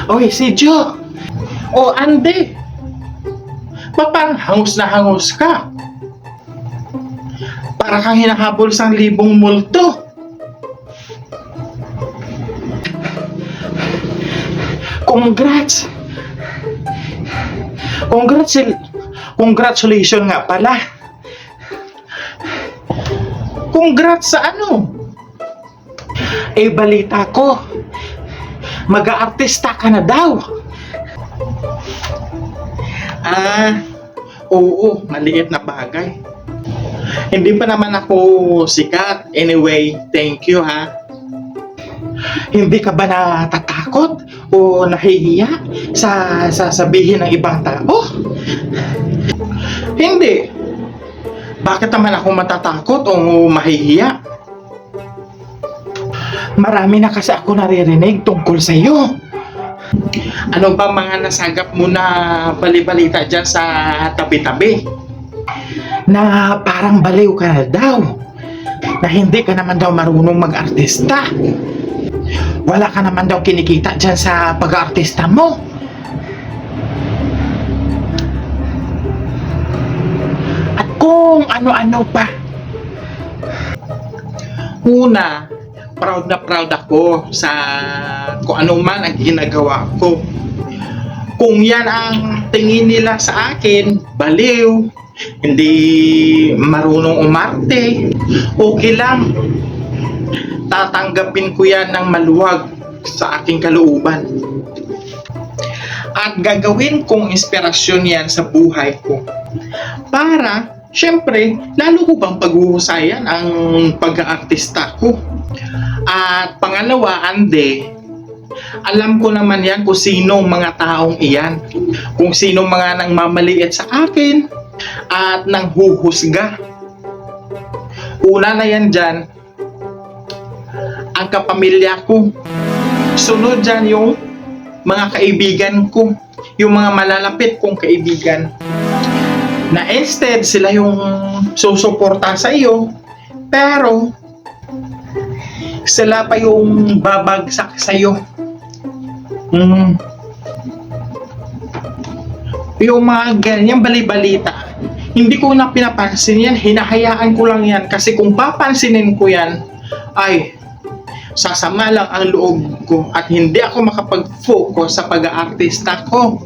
Oy, si Jo! O, Ande! Parang hangus na hangus ka. Para kang hinahabol sa 1,000 multo. Congrats! Congratulations nga pala. Congrats sa ano? Eh, balita ko, mag-aartista ka na daw. Oo, maliit na bagay. Hindi pa naman ako sikat. Anyway, thank you ha. Hindi ka ba natatakot o nahihiya sa sasabihin ng ibang tao? Hindi. Bakit naman ako matatakot o mahihiya? Marami na kasi ako naririnig tungkol sa iyo. Ano ba mga nasagap mo na bali-balita dyan sa tabi-tabi? Na parang baliw ka na daw. Na hindi ka naman daw marunong mag-artista. Wala ka naman daw kinikita dyan sa pag-aartista mo. At kung ano-ano pa. Una, proud na proud ako sa kung ano man ang ginagawa ko. Kung yan ang tingin nila sa akin, baliw, hindi marunong umarte, okay lang. Tatanggapin ko yan ng maluwag sa aking kalooban. At gagawin kong inspirasyon yan sa buhay ko. Para, syempre, lalo ko bang paghuhusayan ang pag-aartista ko. At pangalawa, Ande, alam ko naman yan kung sinong mga taong iyan. Kung sinong mga nang mamaliit sa akin at nang huhusga. Una na yan dyan, ang kapamilya ko. Sunod dyan yung mga kaibigan ko, yung mga malalapit kong kaibigan. Na instead sila yung susuporta sa iyo, pero sila pa yung babagsak sa iyo. Yung mga ganyan bali-balita, hindi ko na pinapansin yan, hinahayaan ko lang yan kasi kung papansinin ko yan, ay sasama lang ang loob ko at hindi ako makapag-focus sa pag-aartista ko.